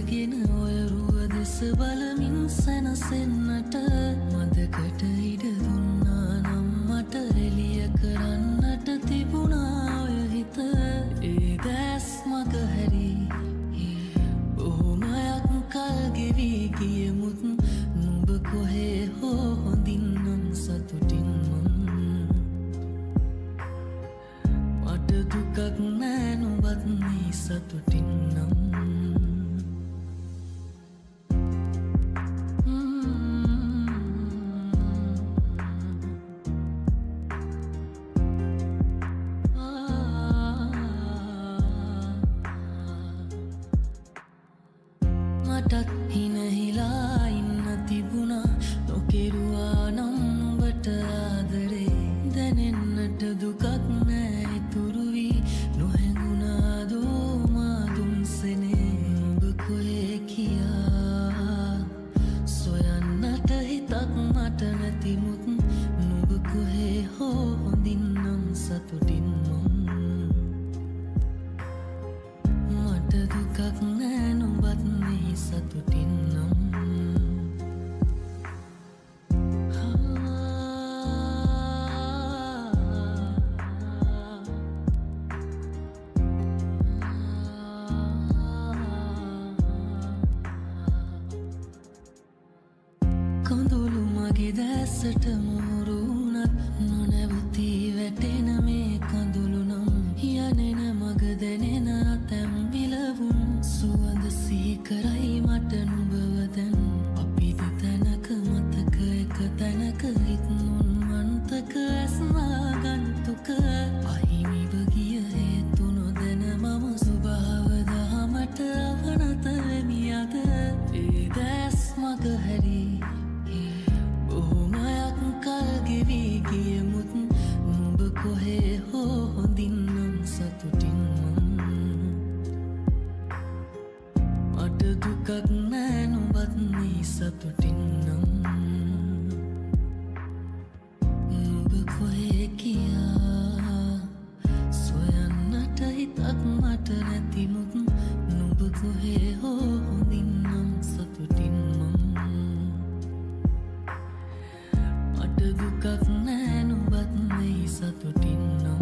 අරගෙන ඔය රුව දෙස බලමින් සැනසෙන්නට මදකට ඉඩ දුන්නා නම් මට එළිය කරන්නට තිබුණා ඔය හිත ඒ දැස් මග හැරි බොහොමයක් කල් ගෙවී ගියමුත් නුඹ කොහේ හෝ හොඳින් නම් සතුටින් මට දුකක් නෑ නුඹත් මේ සතුටින් නම් මටත් හිනහිලා ඉන්න තිබුණා නොකෙරුවා නම් නුඹට ආදරේ දැනෙන්නට දුකක් නෑ ඉතුරු වී නොහැඟුණාදෝ මා දුන්සෙනේ නුඹ කොහේ කියා සොයන්නට හිතක් මට නැතිමුත් නුඹ කොහේ හෝ හොඳින් නම් සතුටින් මට දුකක් නෑ නුඹත් මේ සතුටින් නම් කඳුළු මගේ දැසට මෝරුණත් නොනැවතී වැටෙන මේ කඳුළු නම් යනෙන මග දැනෙන තැම් විලවුන් සුවඳ සීකරයි මට නුඹව දැන් අපි දෙතැනක මතක එක තැනක හිත්නුන් මන්තක ඇස්නාගන්තුක අහිමිව ගිය හේතු නොදැන මම ස්වභාව දහමට අවනත වෙමි අද ඒ දැස් මග හැරි බොහොමයක් කල් ගෙවී ගියමුත් නුඹ කොහේ හෝ හොඳින් නම් සතුටින් මට දුකක් නෑ නුඹත් මේ සතුටින් නම් නුඹ කොහේ කියා සොයන්නට හිතක් මට නැතිමුත් නුඹ කොහේ හෝ හොඳින් නම් සතුටින් මට දුකක් නෑ නුඹත් මේ සතුටින් නම්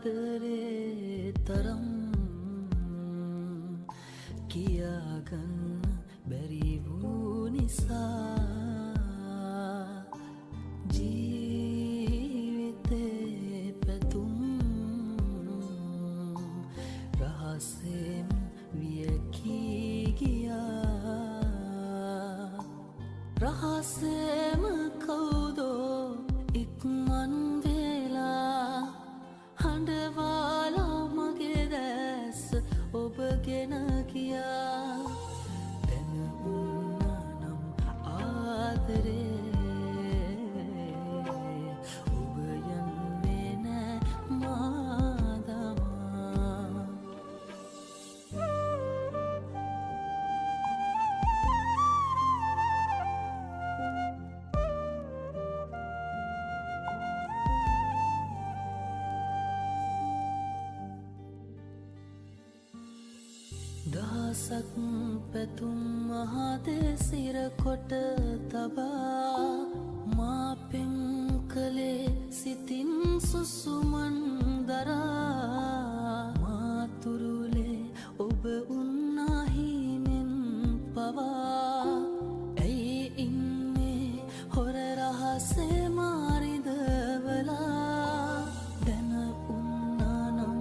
ආදරේ තරම් කියාගන්න බැරි වූ නිසා ජීවිතේ පැතුම් රහසෙම වියකී ගියා රහසෙම කවුදෝ ඉක්මන් වෙලා හඬවාලා මගේ දැස් ඔබගෙන කියා දැන උන්නා නම් ආදරේ ඔබ යන්නේ නෑ මාදමා දහසක් පැතුම් මහදේ සිරකොට තබා මා පෙම් කළේ සිතින් සුසුමන් දරා මාතුරුලේ ඔබ උන්නාහිනෙන් පවා ඇයි ඉන්නේ හොර රහසේ මාරිදවලා දැන උන්නානම්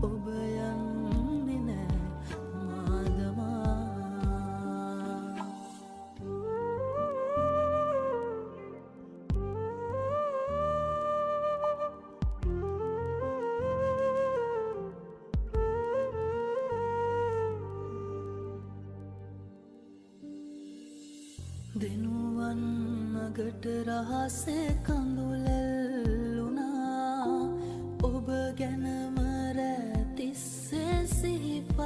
ඔබ යන්නේ නෑ මාදමා මගට රහසේ කඳුලැල්ලුනා ඔබ ගැනම රැතිස්සේ සිහිපත්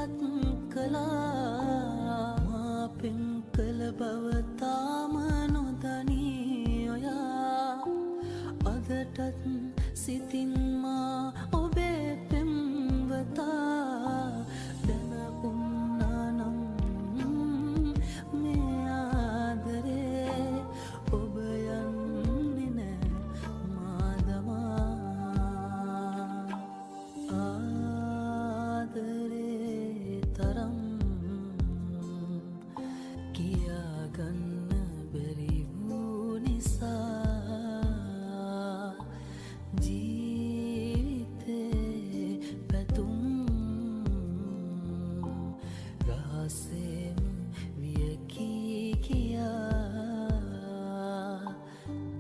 කළා මා පෙම් කළ බව තාම නොදනී ඔයා අදටත් සිතින් මා ඔබේ පෙම්වතා දැන උන්නා නම් මේ ආදරේ ඔබ යන්නේ නෑ මාදමා ආදරේ තරම් කියාගන්න බැරි වූ නිසා ජීවිතේ පැතුම් රහසෙම වියකී කියා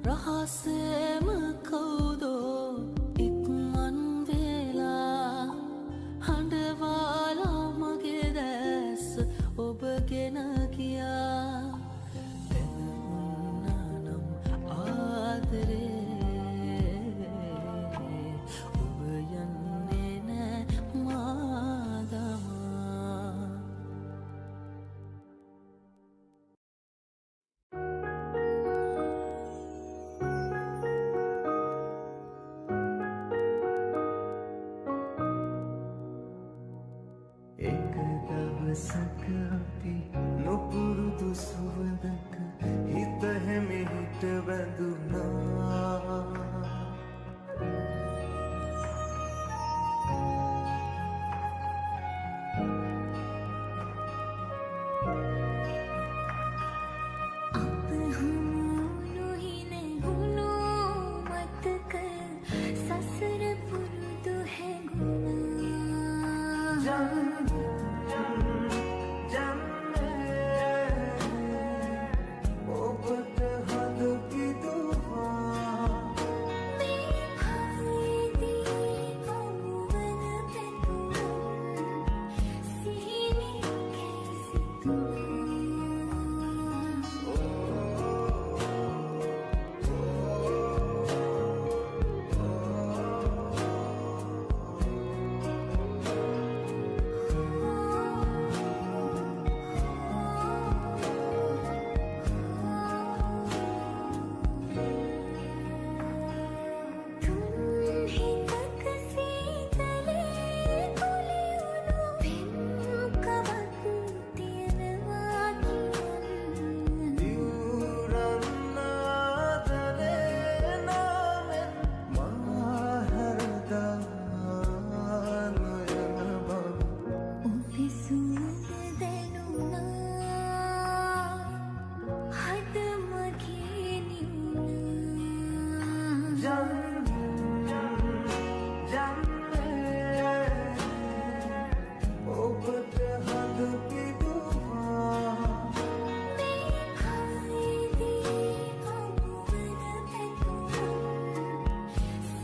රහසෙම කවුදෝ ඉක්මන් වෙලා හඬවාලා මගේ දැස් ඔබගෙන ගියා දැනුණා නම් ආදරේ ඔබ යන්නේ නෑ මාදමා එක දවසක අපි නොපුරුදු සුවඳක හිත හැමිහිට බැඳුනා අප හමුණු හිනෙගුණු මතක සසර පුරුදු හැඟුණා ඔබට හද පිදුවා මේ භවයේදී හමුවන පැතුම් සිහිනේ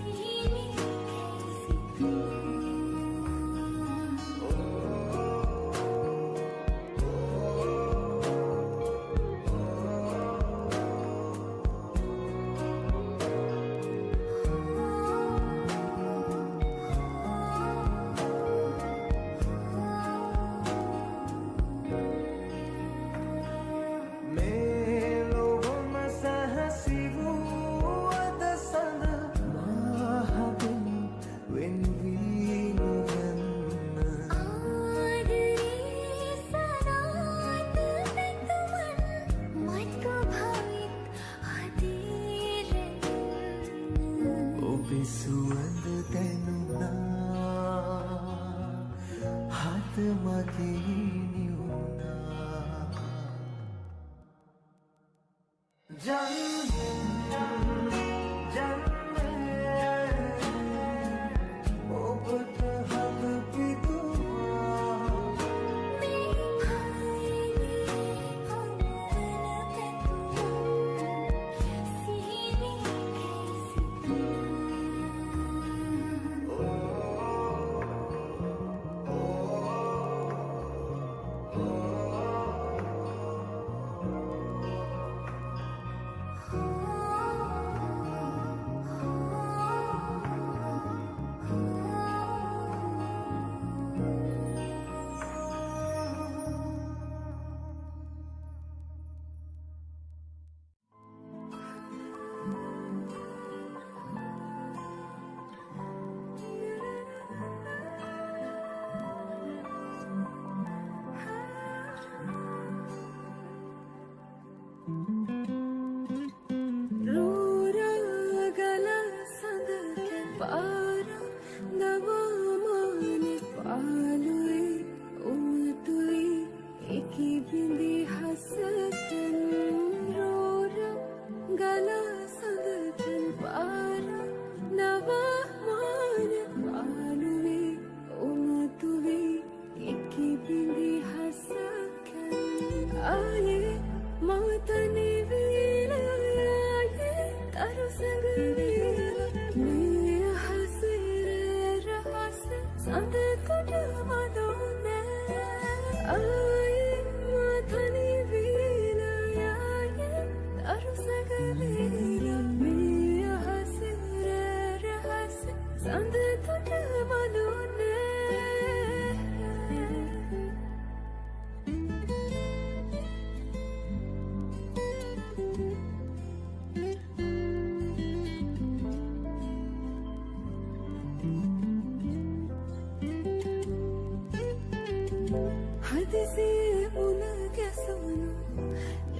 ඔබේ සුවඳ දැනුණා හද මගේ නිවුණා ඔබට හද පිදුවා මේ භවයේදී හමුවන පැතුම් සිහිනේ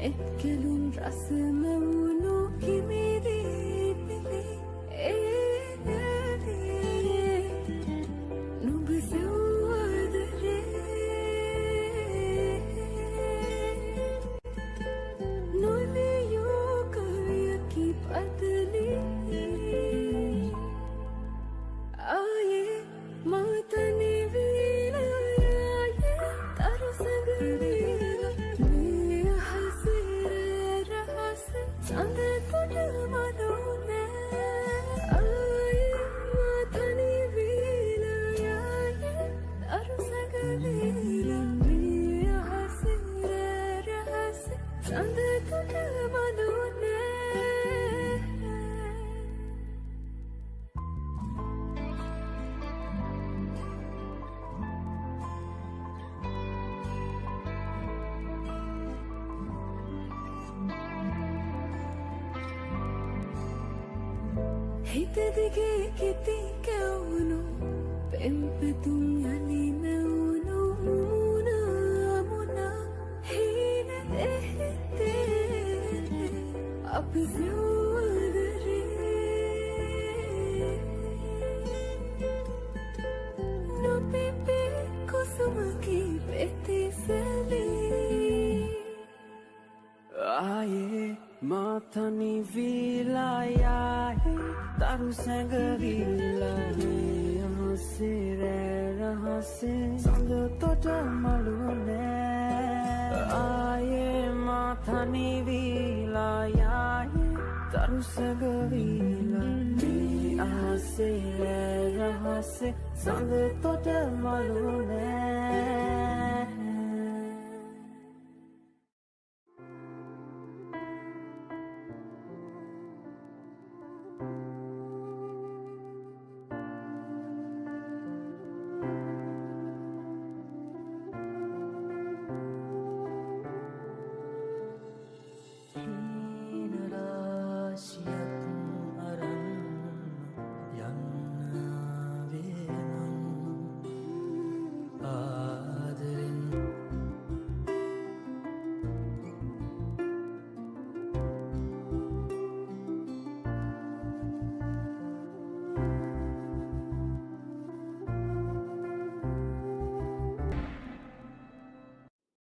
නෙත්කලුම් රසම වුණු කිමිදී පිලි ඒනදී නුඹ සවදරේ නොලියෝ කවියකි පදලි ආයේ මාතනි වීලායේ තරුසගවීලා මේ හසිර රහස සඳ කොට මනෝනේ ආයේ මාතනි වීලායේ තරුසගවීලා මේ හසිර රහස සඳ කොට මනෝනේ හිත දිගේ කිති කැවුණු පෙම්පතුම් යලි නැවුණු මුණ මුණ හීන දෙහිතේ අපි සවදරේ නොපිපි කුසුමකි පෙතිසලී ආයේ මාතනි වීලායේ තරු සැඟවිලා මේ හසිර රහසේ සඳ තොට මළුනේ ආයේ මාතනි වීලායේ තරු සැඟවිලා මේ හසිර රහසේ සඳ තොට මළුනේ